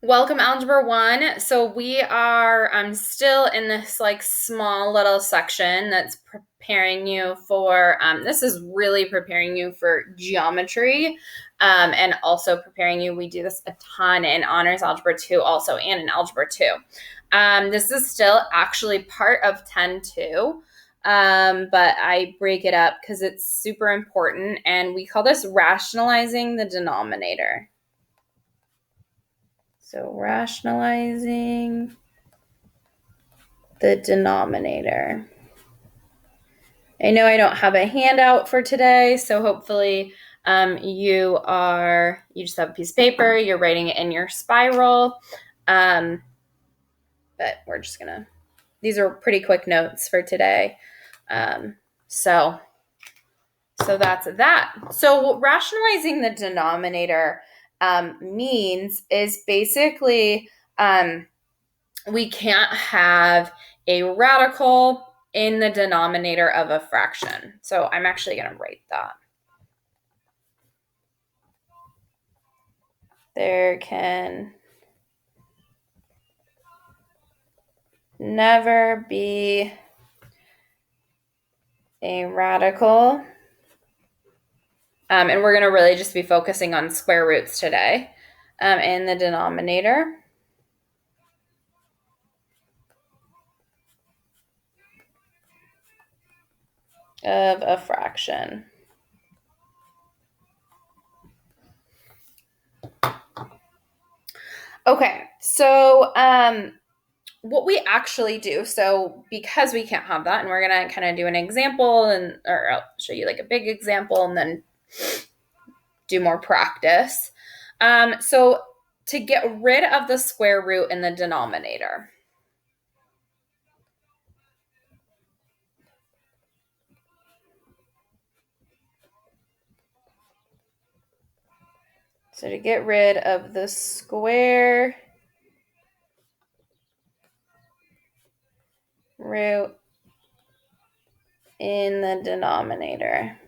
Welcome, Algebra 1. So we are still in this like small little section that's preparing you for, this is really preparing you for geometry and also preparing you, we do this a ton in Honors Algebra 2 also and in Algebra 2. This is still actually part of 10-2, but I break it up because it's super important and we call this rationalizing the denominator. So rationalizing the denominator. I know I don't have a handout for today, so hopefully you just have a piece of paper, you're writing it in your spiral. But we're just gonna, these are pretty quick notes for today. So that's that. So what rationalizing the denominator means is basically we can't have a radical in the denominator of a fraction. So I'm actually going to write that. There can never be a radical. And we're going to really just be focusing on square roots today in the denominator of a fraction. Okay, so what we actually do, so because we can't have that, and we're going to kind of do an example, or I'll show you like a big example and then do more practice. So to get rid of the square root in the denominator, so to get rid of the square root in the denominator.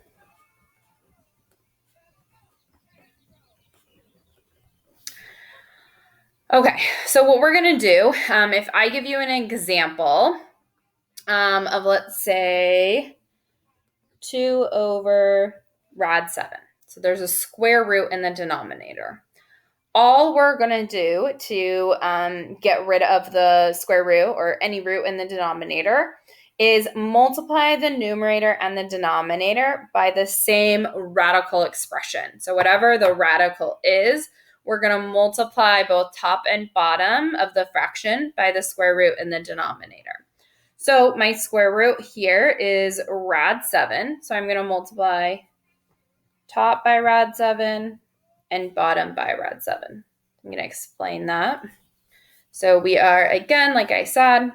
Okay, so what we're going to do, if I give you an example of, let's say, 2 over rad 7. So there's a square root in the denominator. All we're going to do to get rid of the square root or any root in the denominator is multiply the numerator and the denominator by the same radical expression. So whatever the radical is, we're going to multiply both top and bottom of the fraction by the square root in the denominator. So my square root here is rad 7. So I'm going to multiply top by rad 7 and bottom by rad 7. I'm going to explain that. So we are, again, like I said,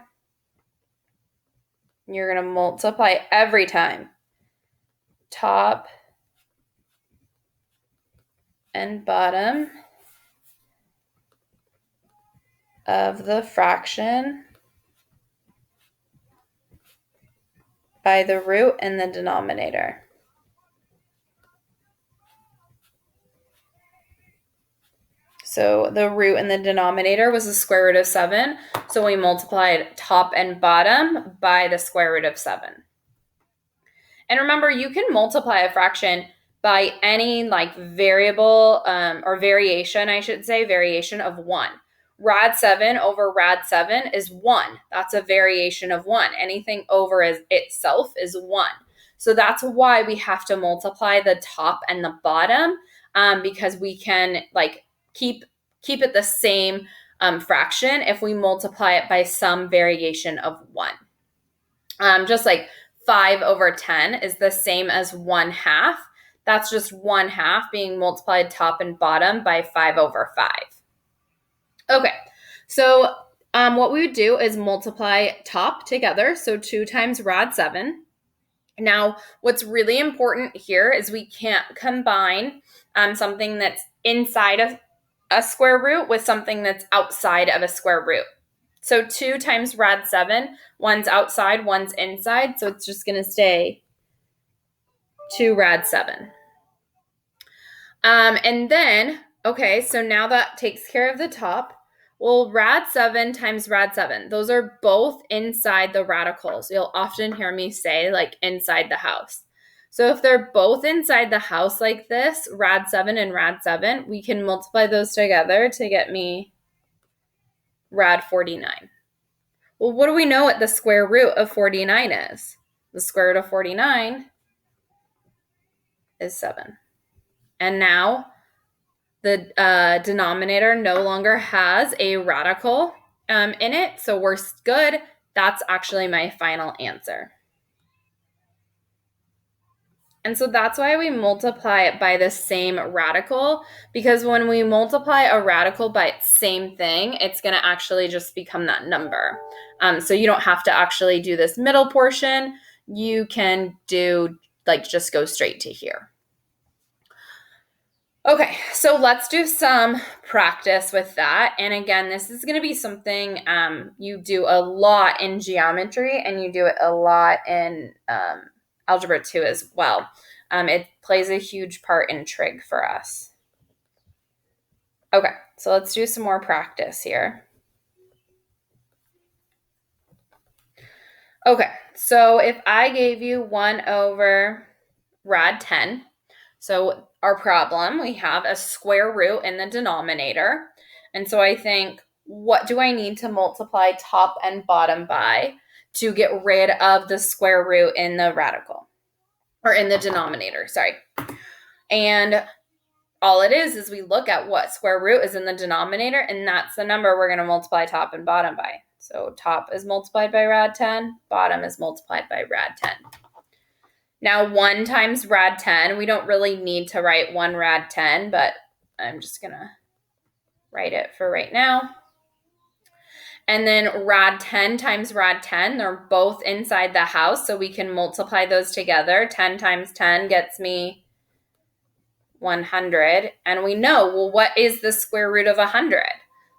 you're going to multiply every time top and bottom of the fraction by the root in the denominator. So the root in the denominator was the square root of 7. So we multiplied top and bottom by the square root of 7. And remember, you can multiply a fraction by any like variable or variation, I should say, variation of 1. Rad 7 over rad 7 is 1. That's a variation of 1. Anything over itself is 1. So that's why we have to multiply the top and the bottom because we can like keep it the same fraction if we multiply it by some variation of 1. Just like 5 over 10 is the same as 1/2. That's just 1/2 being multiplied top and bottom by 5 over 5. Okay, so what we would do is multiply top together, so 2 times rad 7. Now, what's really important here is we can't combine something that's inside of a square root with something that's outside of a square root. So 2 times rad 7, one's outside, one's inside, so it's just going to stay 2 rad 7. And then, okay, so now that takes care of the top. Well, rad 7 times rad 7, those are both inside the radicals. You'll often hear me say like inside the house. So if they're both inside the house like this, rad 7 and rad 7, we can multiply those together to get me rad 49. Well, what do we know what the square root of 49 is? The square root of 49 is 7. And now the denominator no longer has a radical in it, so we're good. That's actually my final answer. And so that's why we multiply it by the same radical, because when we multiply a radical by its same thing, it's going to actually just become that number. So you don't have to actually do this middle portion. You can do just go straight to here. Okay, so let's do some practice with that. And again, this is going to be something you do a lot in geometry, and you do it a lot in Algebra 2 as well. It plays a huge part in trig for us. Okay, so let's do some more practice here. Okay, so if I gave you 1 over rad 10, so our problem, we have a square root in the denominator. And so I think, what do I need to multiply top and bottom by to get rid of the square root in the radical? Or in the denominator, sorry. And all it is we look at what square root is in the denominator, and that's the number we're going to multiply top and bottom by. So top is multiplied by rad 10, bottom is multiplied by rad 10. Now 1 times rad 10, we don't really need to write 1 rad 10, but I'm just going to write it for right now. And then rad 10 times rad 10, they're both inside the house, so we can multiply those together. 10 times 10 gets me 100. And we know, well, what is the square root of 100?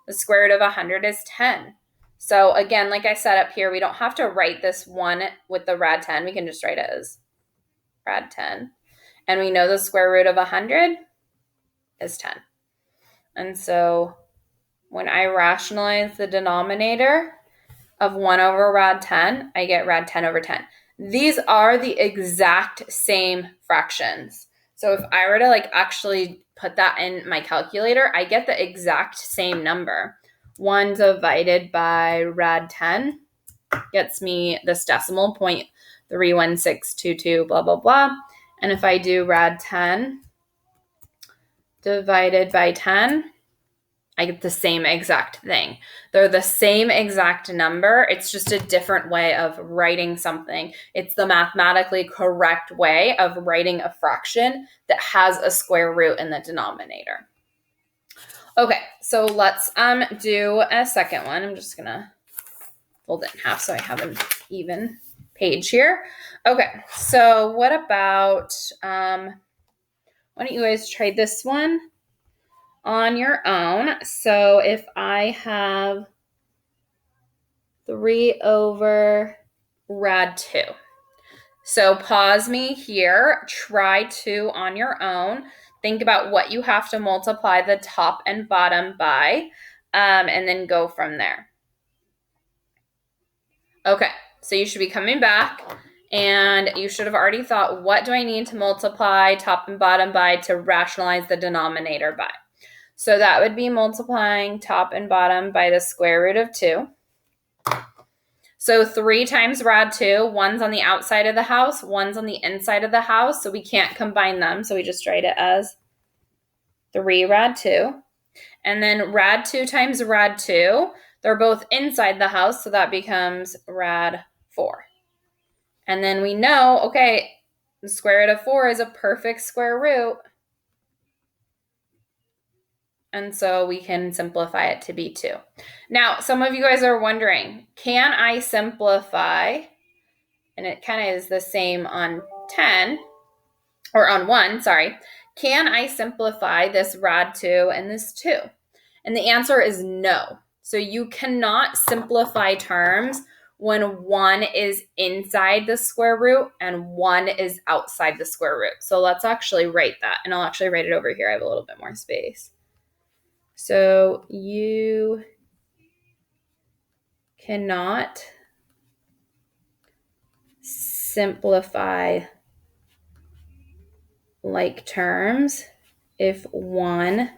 The square root of 100 is 10. So again, like I said up here, we don't have to write this 1 with the rad 10. We can just write it as rad 10. And we know the square root of 100 is 10. And so when I rationalize the denominator of 1 over rad 10, I get rad 10 over 10. These are the exact same fractions. So if I were to actually put that in my calculator, I get the exact same number. 1 divided by rad 10 gets me this decimal point, 31622, blah, blah, blah. And if I do rad 10 divided by 10, I get the same exact thing. They're the same exact number. It's just a different way of writing something. It's the mathematically correct way of writing a fraction that has a square root in the denominator. Okay, so let's do a second one. I'm just going to fold it in half so I have an even page here. Okay, so what about, why don't you guys try this one on your own? So if I have 3 over rad 2. So pause me here, try 2 on your own. Think about what you have to multiply the top and bottom by, and then go from there. Okay, so you should be coming back, and you should have already thought, what do I need to multiply top and bottom by to rationalize the denominator by? So that would be multiplying top and bottom by the square root of 2. So 3 times rad 2, one's on the outside of the house, one's on the inside of the house, so we can't combine them, so we just write it as 3 rad 2. And then rad 2 times rad 2, they're both inside the house, so that becomes rad 4. And then we know, okay, the square root of 4 is a perfect square root. And so we can simplify it to be 2. Now, some of you guys are wondering, can I simplify, and it kind of is the same on 10, or on 1, sorry. Can I simplify this rad 2 and this 2? And the answer is no. So you cannot simplify terms when 1 is inside the square root and 1 is outside the square root. So let's actually write that, and I'll actually write it over here. I have a little bit more space. So you cannot simplify like terms if one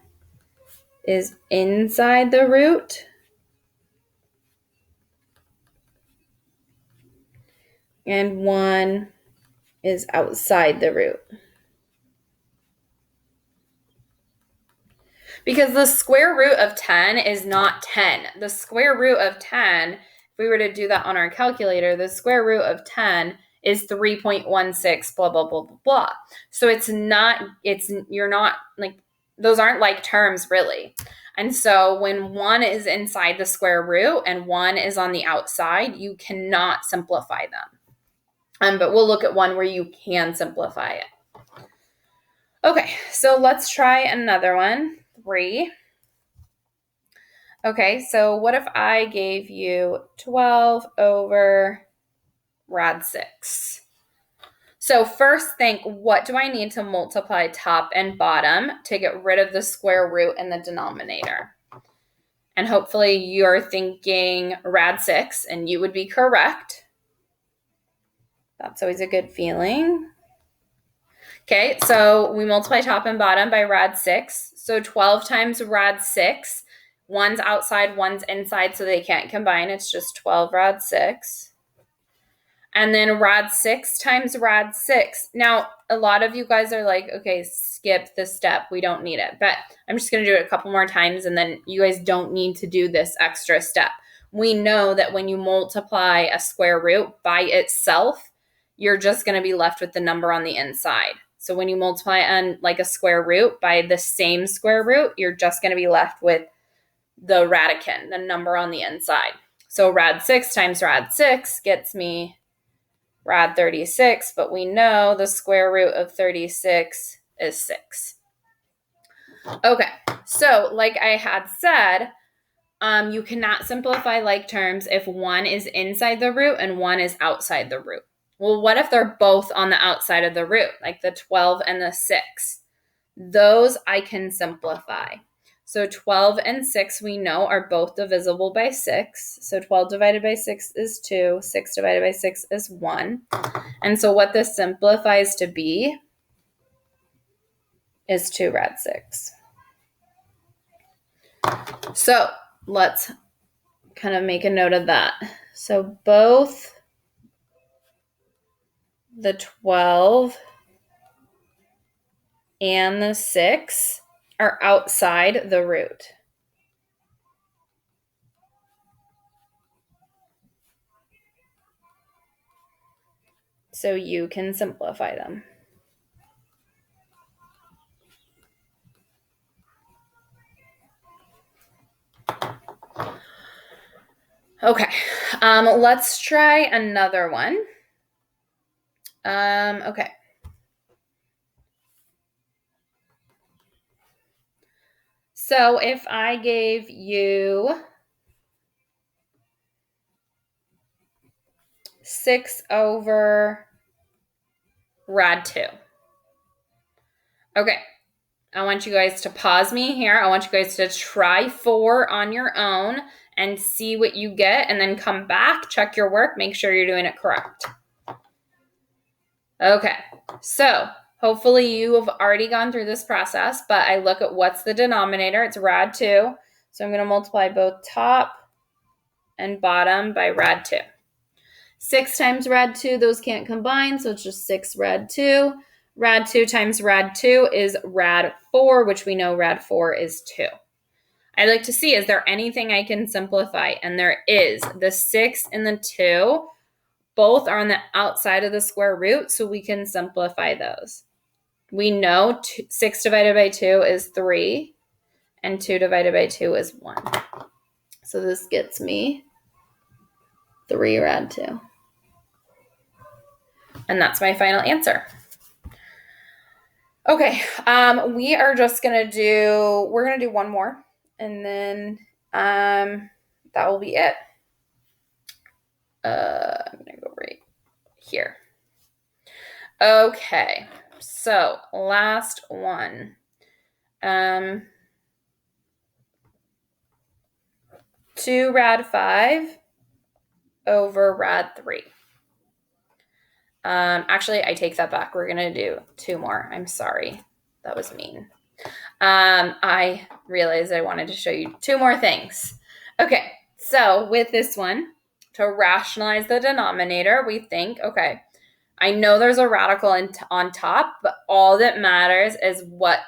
is inside the root and one is outside the root. Because the square root of 10 is not 10. The square root of 10, if we were to do that on our calculator, the square root of 10 is 3.16, blah, blah, blah, blah, blah. So you're not like, those aren't like terms really. And so when one is inside the square root and one is on the outside, you cannot simplify them. But we'll look at one where you can simplify it. Okay, so let's try another one. 3. Okay, so what if I gave you 12 over rad 6? So first think, what do I need to multiply top and bottom to get rid of the square root in the denominator? And hopefully you're thinking rad 6, and you would be correct. That's always a good feeling. Okay, so we multiply top and bottom by rad 6. So 12 times rad 6. One's outside, one's inside, so they can't combine. It's just 12 rad 6. And then rad 6 times rad 6. Now, a lot of you guys are like, okay, skip this step. We don't need it. But I'm just going to do it a couple more times, and then you guys don't need to do this extra step. We know that when you multiply a square root by itself, you're just going to be left with the number on the inside. So when you multiply on like a square root by the same square root, you're just going to be left with the radicand, the number on the inside. So rad 6 times rad 6 gets me rad 36, but we know the square root of 36 is 6. Okay, so like I had said, you cannot simplify like terms if one is inside the root and one is outside the root. Well, what if they're both on the outside of the root, like the 12 and the 6? Those I can simplify. So 12 and 6 we know are both divisible by 6. So 12 divided by 6 is 2. 6 divided by 6 is 1. And so what this simplifies to be is 2 rad 6. So let's kind of make a note of that. So both the 12 and the 6 are outside the root. So you can simplify them. Okay, let's try another one. Okay. So if I gave you 6 over rad 2. Okay, I want you guys to pause me here. I want you guys to try 4 on your own and see what you get, and then come back, check your work, make sure you're doing it correct. Okay, so hopefully you have already gone through this process, but I look at what's the denominator. It's rad 2. So I'm going to multiply both top and bottom by rad 2. 6 times rad 2, those can't combine, so it's just 6 rad 2. Rad 2 times rad 2 is rad 4, which we know rad 4 is 2. I'd like to see, is there anything I can simplify? And there is. The 6 and the 2 both are on the outside of the square root, so we can simplify those. We know 6 divided by 2 is 3, and 2 divided by 2 is 1. So this gets me 3 rad 2. And that's my final answer. Okay, we are just we're going to do one more, and then that will be it. I'm going to go right here. Okay, so last one. 2 rad 5 over rad 3. Actually, I take that back. We're going to do 2 more. I'm sorry. That was mean. I realized I wanted to show you 2 more things. Okay, so with this one, to rationalize the denominator, we think, okay, I know there's a radical on top, but all that matters is what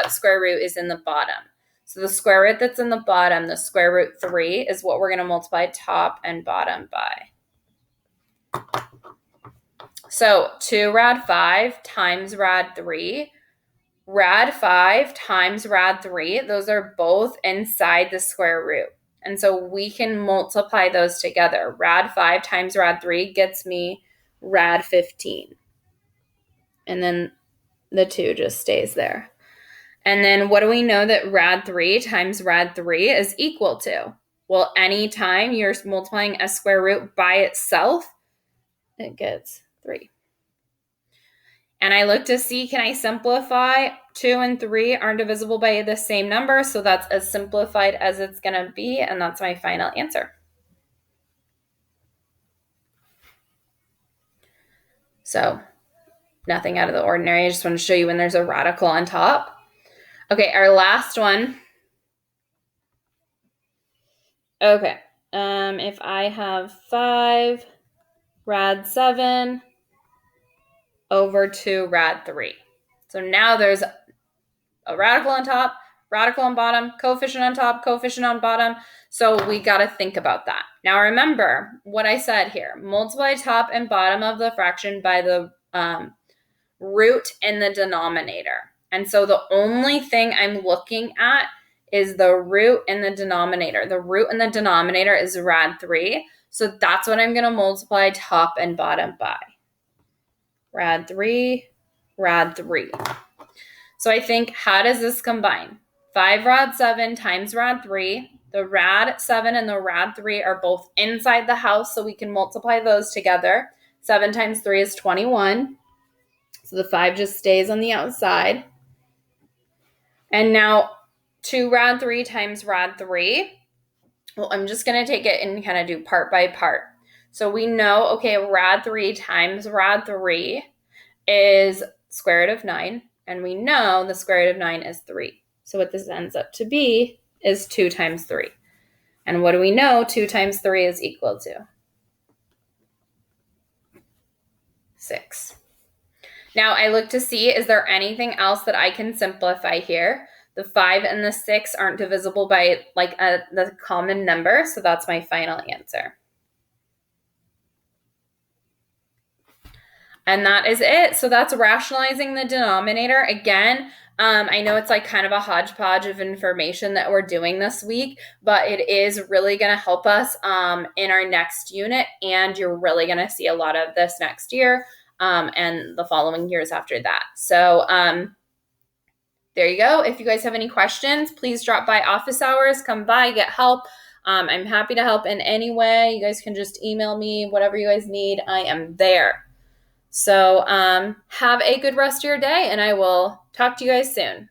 square root is in the bottom. So the square root that's in the bottom, the square root 3, is what we're going to multiply top and bottom by. So 2 rad 5 times rad 3. Rad 5 times rad 3, those are both inside the square root. And so we can multiply those together. Rad 5 times rad 3 gets me rad 15. And then the 2 just stays there. And then what do we know that rad 3 times rad 3 is equal to? Well, anytime you're multiplying a square root by itself, it gets 3. And I look to see, can I simplify? 2 and 3 aren't divisible by the same number, so that's as simplified as it's going to be, and that's my final answer. So nothing out of the ordinary. I just want to show you when there's a radical on top. Okay, our last one. Okay, if I have 5 rad 7 over 2 rad 3. So now there's a radical on top, radical on bottom, coefficient on top, coefficient on bottom. So we got to think about that. Now remember what I said here. Multiply top and bottom of the fraction by the root in the denominator. And so the only thing I'm looking at is the root in the denominator. The root in the denominator is rad 3. So that's what I'm going to multiply top and bottom by. Rad 3, rad 3. So I think, how does this combine? 5 rad 7 times rad 3. The rad 7 and the rad 3 are both inside the house, so we can multiply those together. 7 times 3 is 21. So the 5 just stays on the outside. And now 2 rad 3 times rad 3. Well, I'm just going to take it and kind of do part by part. So we know, okay, rad 3 times rad 3 is square root of 9. And we know the square root of 9 is 3. So what this ends up to be is 2 times 3. And what do we know 2 times 3 is equal to? 6. Now I look to see, is there anything else that I can simplify here? The 5 and the 6 aren't divisible by the common number, so that's my final answer. And that is it. So that's rationalizing the denominator. Again, I know it's like kind of a hodgepodge of information that we're doing this week, but it is really going to help us in our next unit, and you're really going to see a lot of this next year and the following years after that. So there you go. If you guys have any questions, please drop by office hours, come by, get help. I'm happy to help in any way. You guys can just email me, whatever you guys need. I am there. So have a good rest of your day, and I will talk to you guys soon.